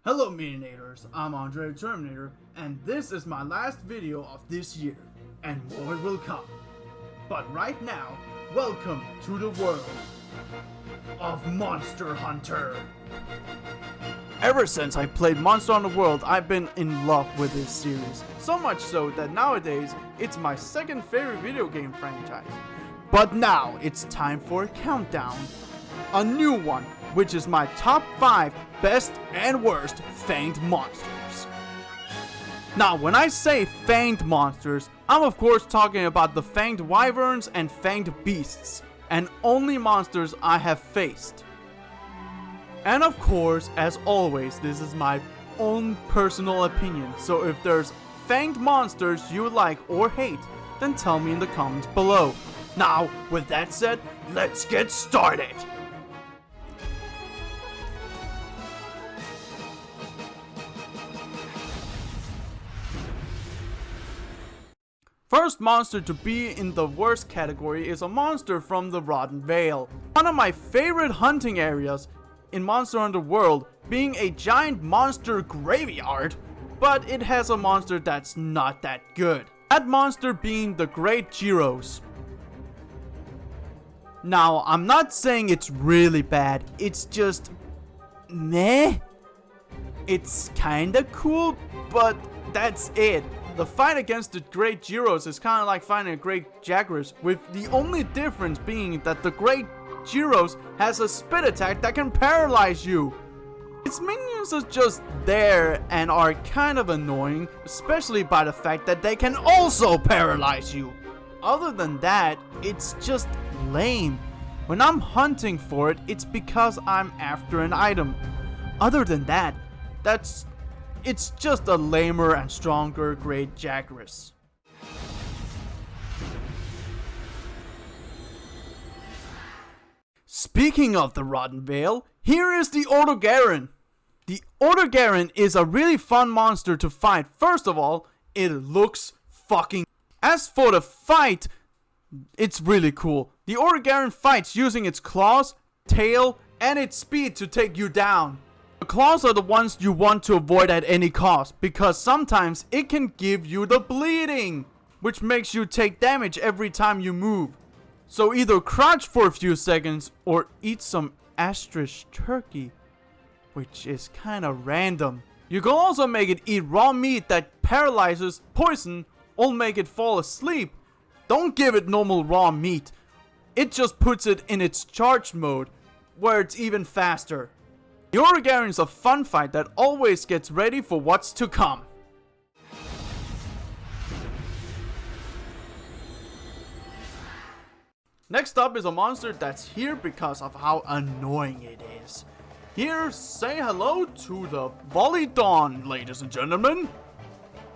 Hello Meanators, I'm Andre Terminator, and this is my last video of this year, and more will come. But right now, welcome to the world of Monster Hunter. Ever since I played Monster Hunter World, I've been in love with this series. So much so that nowadays, it's my second favorite video game franchise. But now, it's time for a countdown. A new one, which is my top 5 best and worst fanged monsters. Now, when I say fanged monsters, I'm of course talking about the fanged wyverns and fanged beasts, and only monsters I have faced. And of course, as always, this is my own personal opinion, so if there's fanged monsters you like or hate, then tell me in the comments below. Now, with that said, let's get started! First monster to be in the worst category is a monster from the Rotten Vale. One of my favorite hunting areas in Monster Hunter World being a giant monster graveyard, but it has a monster that's not that good. That monster being the Great Giros. Now, I'm not saying it's really bad, it's just meh. It's kinda cool, but that's it. The fight against the Great Giros is kinda like fighting a Great Jagras, with the only difference being that the Great Giros has a spit attack that can paralyze you. Its minions are just there and are kind of annoying, especially by the fact that they can also paralyze you. Other than that, it's just lame. When I'm hunting for it, it's because I'm after an item. Other than that, it's just a lamer and stronger Great Jagras. Speaking of the Rotten Vale, here is the Garen. The Garen is a really fun monster to fight. First of all, it looks fucking... As for the fight, it's really cool. The Garen fights using its claws, tail, and its speed to take you down. The claws are the ones you want to avoid at any cost, because sometimes it can give you the bleeding, which makes you take damage every time you move. So either crouch for a few seconds or eat some ostrich turkey, which is kinda random. You can also make it eat raw meat that paralyzes, poison, or make it fall asleep. Don't give it normal raw meat. It just puts it in its charge mode, where it's even faster. The Garen is a fun fight that always gets ready for what's to come. Next up is a monster that's here because of how annoying it is. Here, say hello to the Volley Dawn, ladies and gentlemen.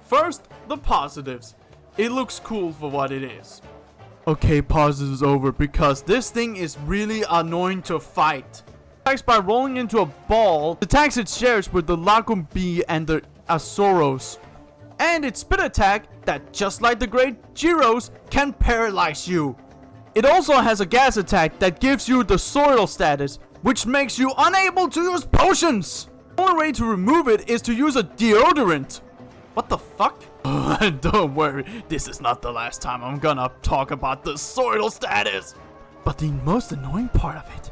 First, the positives. It looks cool for what it is. Okay, positives over because this thing is really annoying to fight. Attacks by rolling into a ball, attacks it shares with the Lagum Bee and the Azoros. And its spit attack that, just like the Great Giros, can paralyze you. It also has a gas attack that gives you the soil status, which makes you unable to use potions. The only way to remove it is to use a deodorant. What the fuck? Don't worry, this is not the last time I'm gonna talk about the soil status. But the most annoying part of it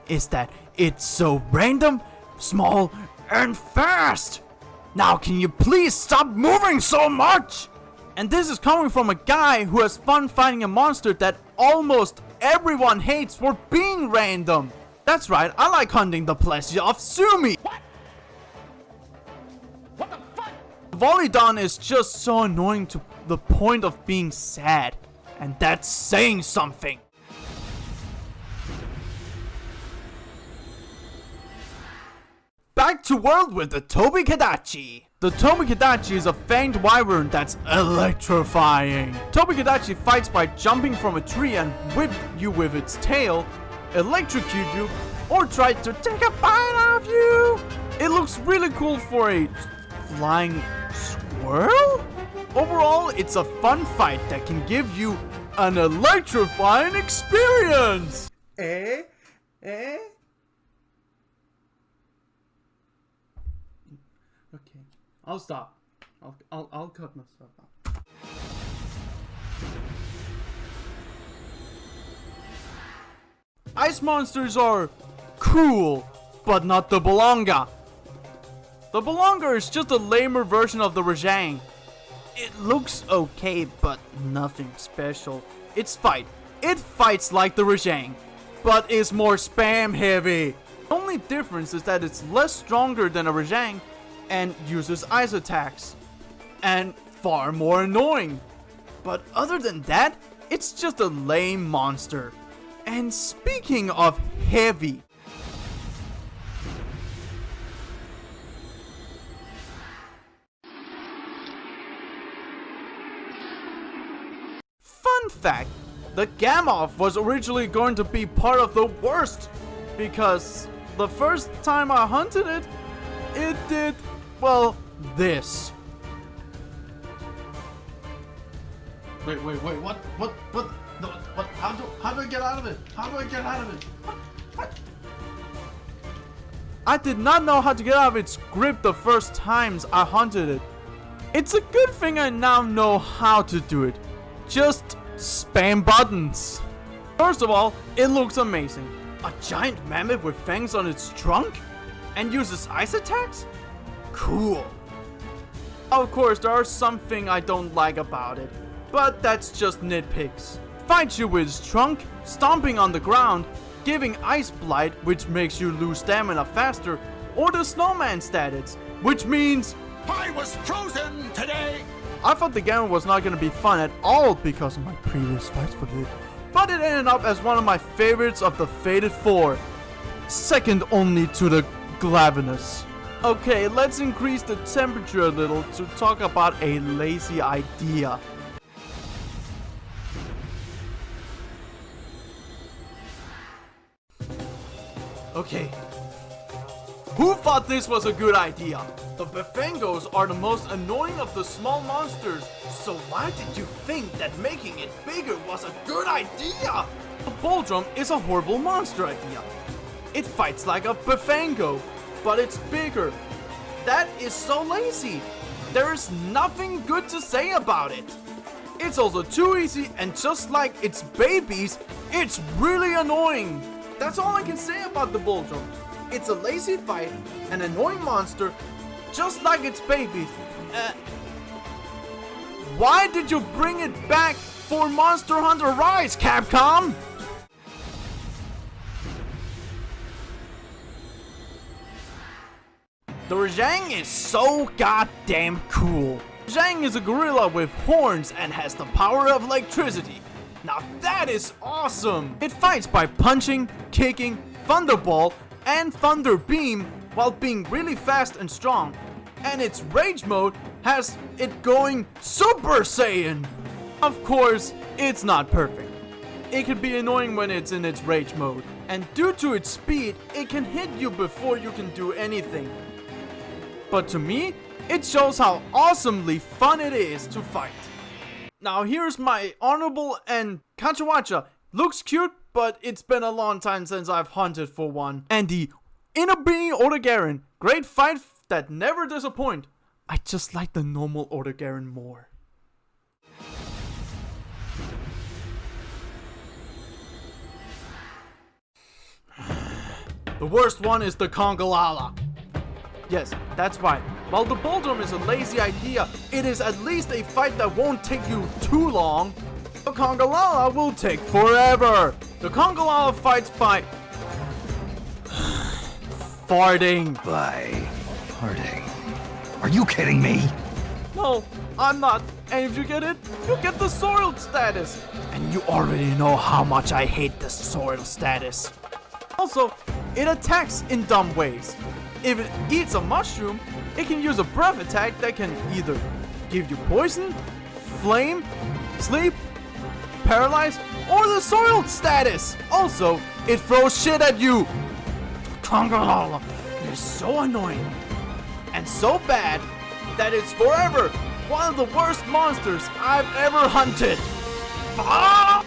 is that it's so random, small, and fast. Now can you please stop moving so much? And this is coming from a guy who has fun fighting a monster that almost everyone hates for being random. That's right, I like hunting the pleasure of Sumi. What the fuck? Volley Dawn is just so annoying to the point of being sad. And that's saying something. Back to world with the Toby Kadachi. The Toby Kadachi is a fanged wyvern that's electrifying. Toby Kadachi fights by jumping from a tree and whip you with its tail, electrocute you, or try to take a bite of you. It looks really cool for a flying squirrel. Overall, it's a fun fight that can give you an electrifying experience. I'll stop. I'll cut myself out. Ice monsters are cool, but not the Bulanga. The Bulanga is just a lamer version of the Zhang. It looks okay, but nothing special. It fights like the Zhang, but is more spam heavy. The only difference is that it's less stronger than a Zhang and uses ice attacks, and far more annoying. But other than that, it's just a lame monster. And speaking of heavy, fun fact, the Mammoth was originally going to be part of the worst, because the first time I hunted it, it did, well, this. Wait, what? No, what? How do I get out of it? How do I get out of it? What? I did not know how to get out of its grip the first times I hunted it. It's a good thing I now know how to do it. Just spam buttons. First of all, it looks amazing. A giant mammoth with fangs on its trunk? And uses ice attacks? Cool. Of course, there are something I don't like about it, but that's just nitpicks. Fights you with its trunk, stomping on the ground, giving ice blight, which makes you lose stamina faster, or the snowman status, which means I was frozen today! I thought the Garen was not gonna be fun at all because of my previous fights with it, but it ended up as one of my favorites of the Fated 4, second only to the Glavenus. Okay, let's increase the temperature a little to talk about a lazy idea. Okay, who thought this was a good idea? The Befangos are the most annoying of the small monsters, so why did you think that making it bigger was a good idea? The Bulldog is a horrible monster idea. It fights like a Befango, but it's bigger. That is so lazy. There is nothing good to say about it. It's also too easy, and just like its babies, it's really annoying. That's all I can say about the Bulldog. It's a lazy fight, an annoying monster, just like its babies. Why did you bring it back for Monster Hunter Rise, Capcom? The Zhang is so goddamn cool. Zhang is a gorilla with horns and has the power of electricity. Now that is awesome! It fights by punching, kicking, thunderball, and thunder beam while being really fast and strong. And its rage mode has it going Super Saiyan! Of course, it's not perfect. It can be annoying when it's in its rage mode. And due to its speed, it can hit you before you can do anything. But to me, it shows how awesomely fun it is to fight. Now here's my honorable, and Kachawacha looks cute, but it's been a long time since I've hunted for one. And the Inabini Order Garen, great fight that never disappoint. I just like the normal Order Garen more. The worst one is the Congalala. Yes, that's right. While the Bulldog is a lazy idea, it is at least a fight that won't take you too long. The Congalala will take forever. The Congalala fights by farting. By farting? Are you kidding me? No, I'm not. And if you get it, you get the soiled status. And you already know how much I hate the soiled status. Also, it attacks in dumb ways. If it eats a mushroom, it can use a breath attack that can either give you poison, flame, sleep, paralyze, or the soiled status. Also, it throws shit at you. Congalala is so annoying and so bad that it's forever one of the worst monsters I've ever hunted. Ah!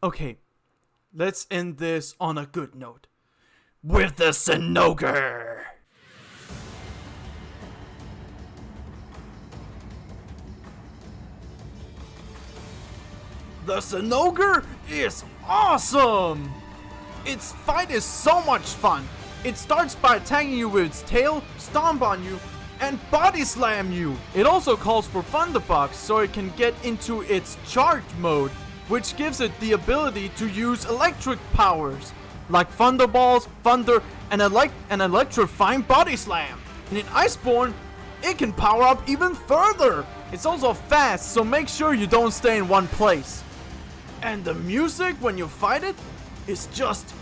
Okay, let's end this on a good note. With the Sinoger! The Sinoger is awesome! Its fight is so much fun. It starts by attacking you with its tail, stomp on you, and body slam you. It also calls for Thunderbox so it can get into its charge mode, which gives it the ability to use electric powers, like Thunderballs, Thunder, and an electrifying body slam. And in Iceborne, it can power up even further. It's also fast, so make sure you don't stay in one place. And the music when you fight it is just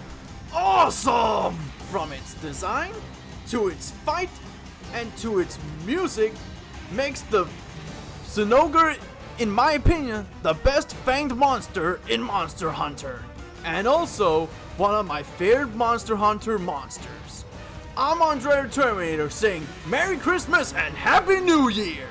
awesome! From its design, to its fight, and to its music, makes the Sinoger, in my opinion, the best fanged monster in Monster Hunter. And also, one of my favorite Monster Hunter monsters. I'm Andre the Terminator saying Merry Christmas and Happy New Year!